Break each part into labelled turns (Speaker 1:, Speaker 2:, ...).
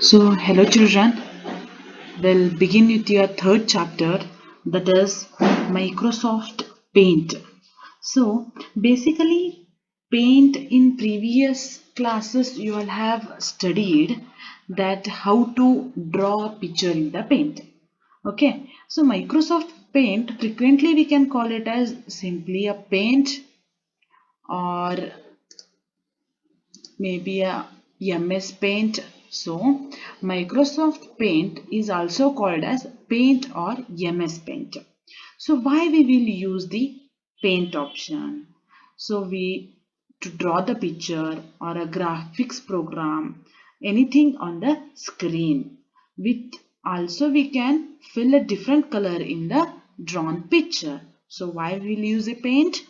Speaker 1: So, hello children, we'll begin with your third chapter, that is Microsoft Paint. So, basically, Paint in previous classes you all have studied that how to draw a picture in the Paint. Okay, so Microsoft Paint frequently we can call it as simply a Paint or maybe a MS Paint. So Microsoft Paint is also called as Paint or MS Paint. So why we will use the Paint option? So we to draw the picture or a graphics program, anything on the screen. With also we can fill a different color in the drawn picture. So why we will use a paint?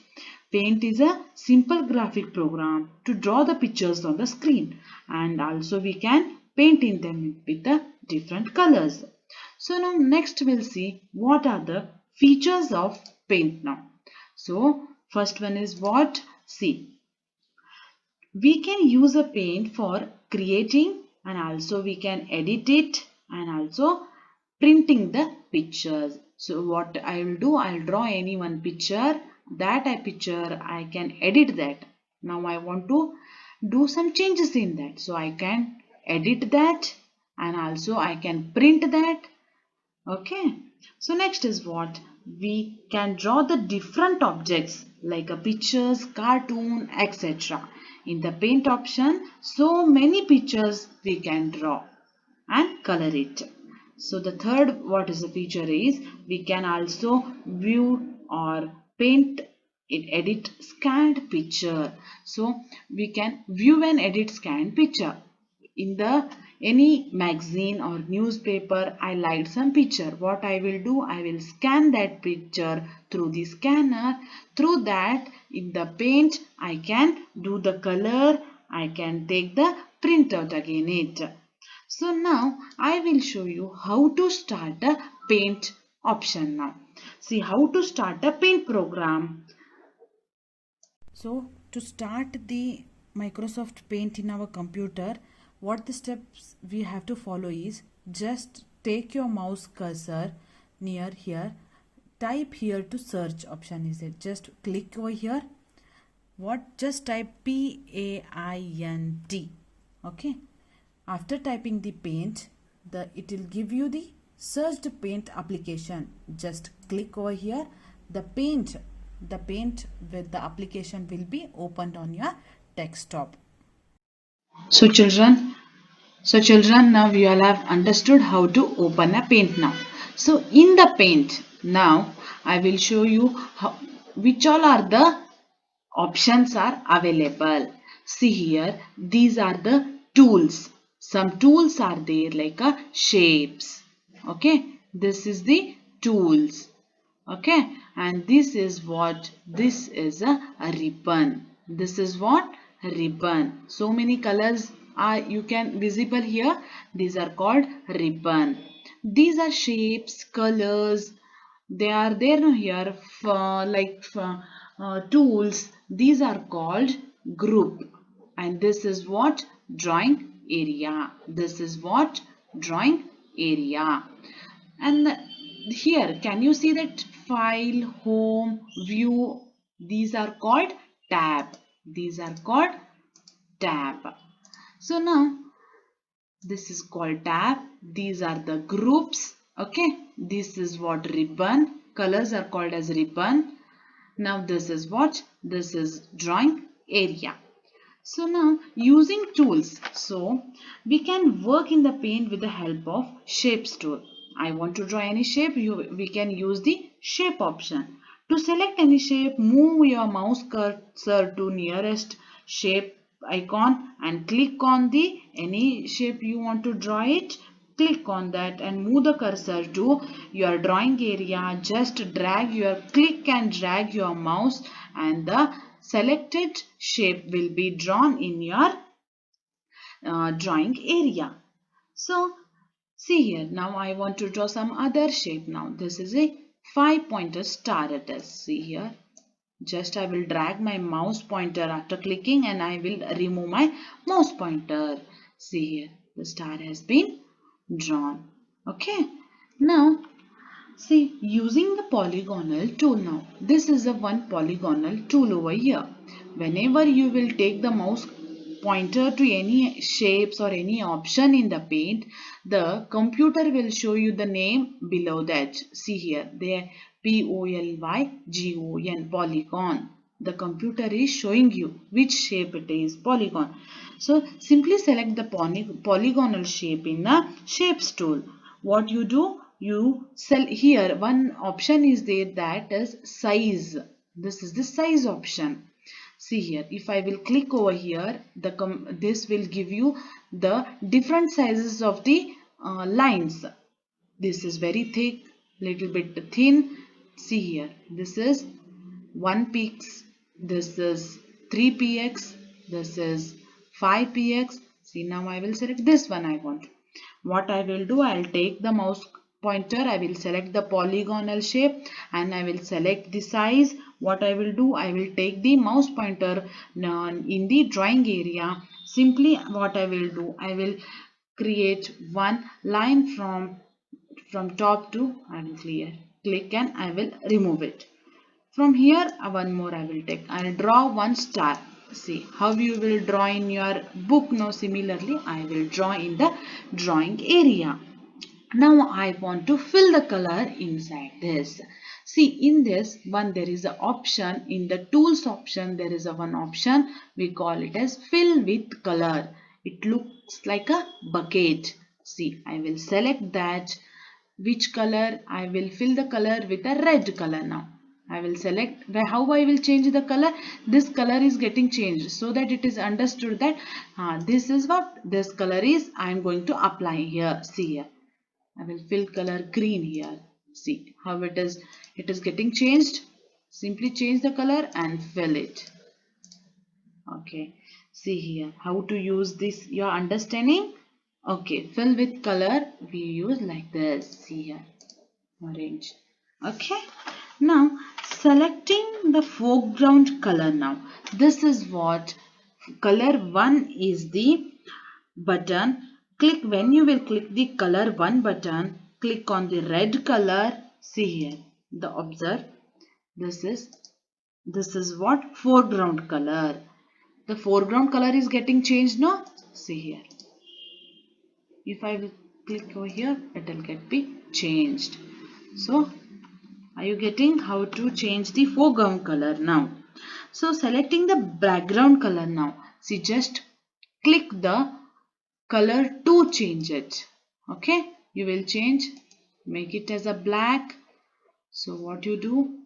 Speaker 1: Paint is a simple graphic program to draw the pictures on the screen, and also we can paint in them with the different colors. So now next we'll see what are the features of paint now. So first one is what? See, we can use a paint for creating and also we can edit it and also printing the pictures. So what I will do, I'll draw any one picture, that a picture I can edit that. Now I want to do some changes in that, so I can edit that and also I can print that. Okay, so next is what? We can draw the different objects like a pictures, cartoon, etc. In the paint option, so many pictures we can draw and color it. So the third what is the feature is we can also view or paint it, edit scanned picture. So we can view and edit scanned picture in the any magazine or newspaper. I like some picture. What I will do, I will scan that picture through the scanner. Through that in the paint I can do the color, I can take the printout again it. So now I will show you how to start a paint option now. See how to start a paint program. So to start the Microsoft Paint in our computer, what the steps we have to follow is just take your mouse cursor near here, type here to search option is it. Just click over here. What? Just type PAINT. Okay. After typing the paint, it will give you the searched paint application. Just click over here. The paint with the application will be opened on your desktop. So children, now you all have understood how to open a paint now. So in the paint, now I will show you which all are the options are available. See here, these are the tools. Some tools are there like a shapes. Okay, this is the tools. Okay, and this is what? This is a ribbon. This is what? A ribbon. So many colors are you can visible here. These are called ribbon. These are shapes, colors. They are there here for tools. These are called group. And this is what? Drawing area. This is what? Drawing area. And here can you see that file, home, view, these are called tab. These are called tab. So now this is called tab. These are the groups. Okay, this is what? Ribbon. Colors are called as ribbon. Now this is what? This is drawing area. So now using tools, so we can work in the paint with the help of shapes tool. I want to draw any shape, we can use the shape option. To select any shape, move your mouse cursor to nearest shape icon and click on the any shape you want to draw it. Click on that and move the cursor to your drawing area. Just click and drag your mouse and the selected shape will be drawn in your drawing area. So see here, now I want to draw some other shape now. This is a 5-pointer star it is. See here. Just I will drag my mouse pointer after clicking and I will remove my mouse pointer. See here, the star has been drawn. Okay. Now see, using the polygonal tool now. This is the one polygonal tool over here. Whenever you will take the mouse pointer to any shapes or any option in the paint, the computer will show you the name below that. See here, there Polygon, polygon. The computer is showing you which shape it is, polygon. So simply select the polygonal shape in the shapes tool. What you do, you here one option is there, that is size. This is the size option. See here, if I will click over here, this will give you the different sizes of the lines. This is very thick, little bit thin. See here, this is 1 px, this is 3 px, this is 5 px. See, now I will select this one I want. What I will do, I'll take the mouse pointer, I will select the polygonal shape and I will select the size. What I will do, I will take the mouse pointer in the drawing area. Simply what I will do, I will create one line from top to, I will click and I will remove it. From here, one more I will take. I will draw one star. See how you will draw in your book. Now similarly, I will draw in the drawing area. Now I want to fill the color inside this. See, in this one there is an option, in the tools option there is a one option, we call it as fill with color. It looks like a bucket. See, I will select that. Which color? I will fill the color with a red color now. I will select how I will change the color. This color is getting changed so that it is understood that this is what this color is. I am going to apply here. See here. I will fill color green here. See how it is getting changed. Simply change the color and fill it. Okay. See here how to use this. You are understanding? Okay. Fill with color. We use like this. See here. Orange. Okay. Now selecting the foreground color now. This is what color 1 is the button. Click when you will click the color 1 button. Click on the red color. See here. The observe. This is what foreground color. The foreground color is getting changed now. See here. If I will click over here, it will be changed. So are you getting how to change the foreground color now? So selecting the background color now. See, just click the color to change it. Okay, you will change, make it as a black. So what you do,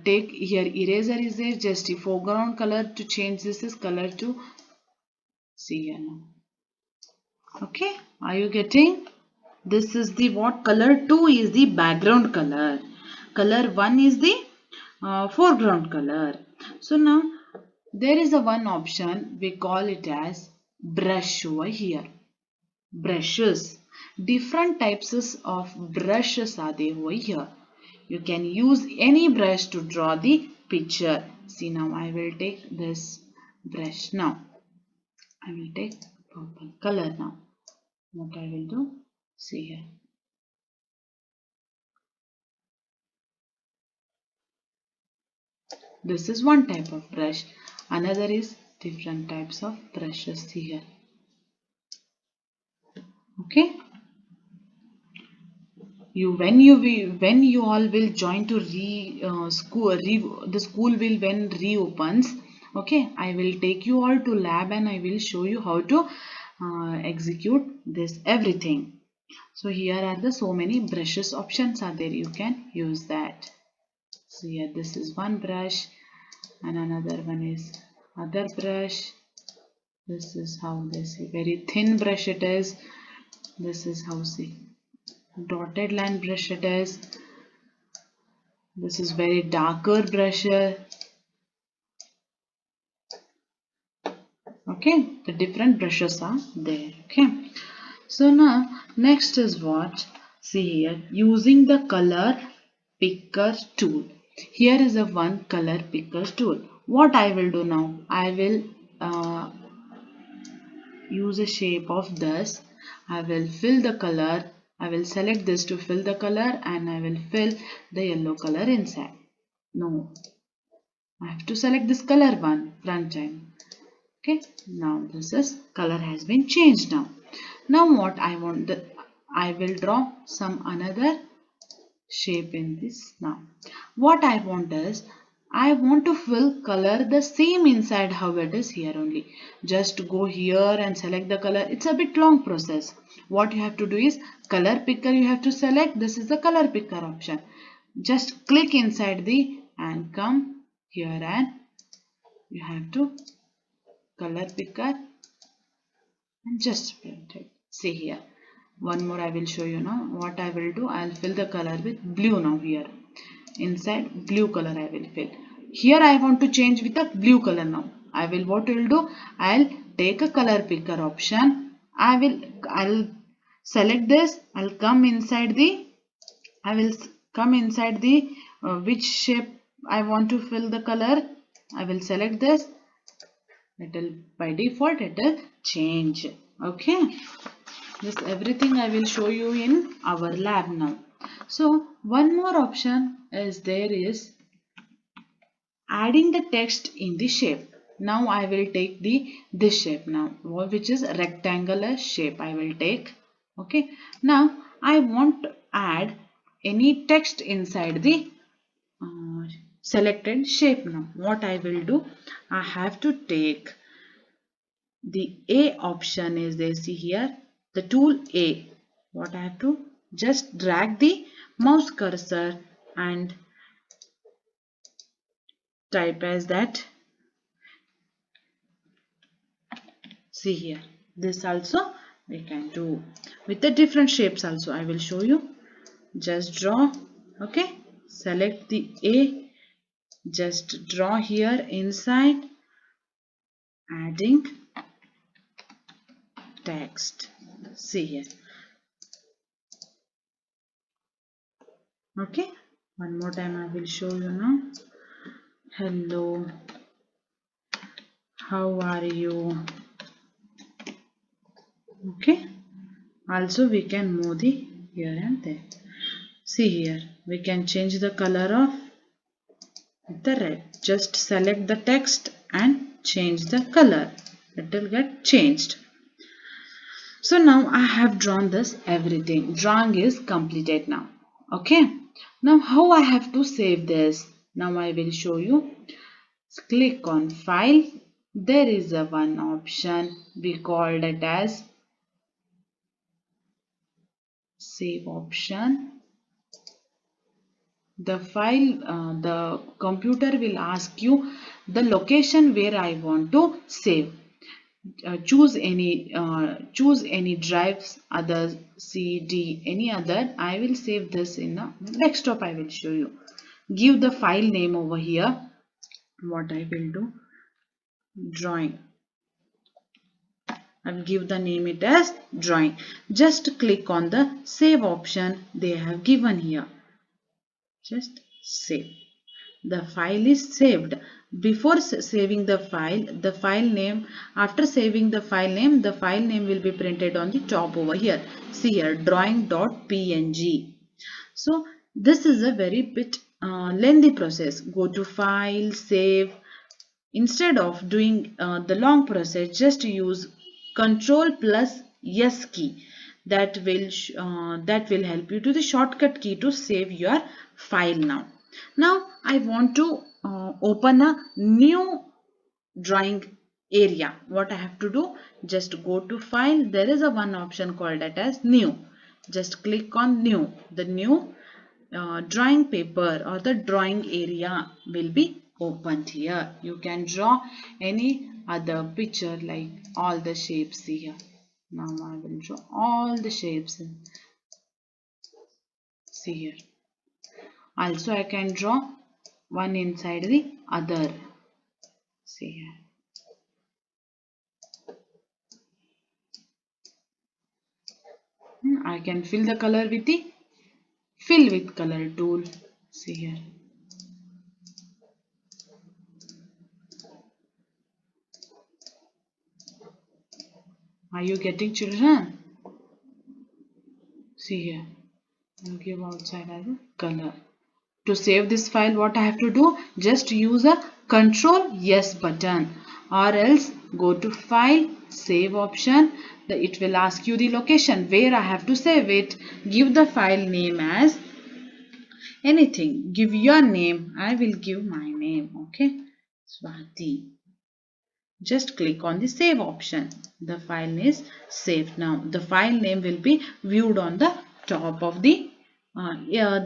Speaker 1: take here eraser is there, just the foreground color to change this is color to. See here now. Okay, are you getting? This is the what color 2 is the background color. Color 1 is the foreground color. So now there is a one option, we call it as brush over here. Brushes. Different types of brushes are there over here. You can use any brush to draw the picture. See, now I will take this brush now. I will take purple color now. What I will do? See here. This is one type of brush. Another is different types of brushes here. Okay. When you all will join to the school will when reopens. Okay, I will take you all to lab and I will show you how to execute this everything. So here are the so many brushes options are there. You can use that. So here this is one brush and another one is other brush. This is how they say very thin brush it is. This is how see dotted line brush it is. This is very darker brush. Okay, the different brushes are there. Okay, so now next is what, see here, using the color picker tool. Here is a one color picker tool. What I will do now, I will use a shape of this. I will fill the color. I will select this to fill the color and I will fill the yellow color inside. No, I have to select this color one front time. Okay, now this is color has been changed now. Now what I want, I will draw some another shape in this now. What I want is, I want to fill color the same inside how it is here only. Just go here and select the color. It's a bit long process. What you have to do is color picker you have to select. This is the color picker option. Just click inside the and come here and you have to color picker and just print it. See here. One more I will show you now. What I will do, I will fill the color with blue now here. Inside blue color I will fill. Here I want to change with the blue color now. What I will do, I'll take a color picker option. I'll select this. I will come inside the which shape I want to fill the color. I will select this. It will by default it will change. Okay. This everything I will show you in our lab now. So one more option is there is adding the text in the shape. Now I will take this shape now, which is rectangular shape I will take. Okay. Now I want to add any text inside the selected shape now. What I will do, I have to take the A option is there. See here, the tool A. What I have to just drag the mouse cursor and type as that. See here, this also we can do with the different shapes also. I will show you. Just draw. Okay, select the A, just draw here inside, adding text. See here. Okay, one more time I will show you now. Hello, how are you? Okay, also we can move the here and there. See here, we can change the color of the red. Just select the text and change the color. It will get changed. So now I have drawn this everything. Drawing is completed now. Okay. Now how I have to save this? Now I will show you. Click on file. There is a one option. We called it as save option. The computer will ask you the location where I want to save. Choose any drives, others, CD, any other. I will save this in a desktop. I will show you. Give the file name over here. What I will do, drawing. I will give the name it as drawing. Just click on the save option they have given here. Just save. The file is saved. Before saving the file name, after saving the file name will be printed on the top over here. See here, drawing.png. So this is a very bit lengthy process. Go to file, save. Instead of doing the long process, just use Ctrl plus S key. That will help you to the shortcut key to save your file now. Now I want to open a new drawing area. What I have to do, just go to file. There is a one option called that as new. Just click on new. The new drawing paper or the drawing area will be opened here. You can draw any other picture like all the shapes here. Now I will draw all the shapes. See here. Also I can draw one inside the other. See here. I can fill the color with the fill with color tool. See here. Are you getting, children? See here. I'll give outside as a color. To save this file, what I have to do? Just use a Control yes button, or else go to File, Save option. It will ask you the location where I have to save it. Give the file name as anything. Give your name. I will give my name. Okay, Swati. Just click on the Save option. The file is saved now. The file name will be viewed on the top of the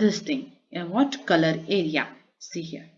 Speaker 1: this thing. What color area? See here.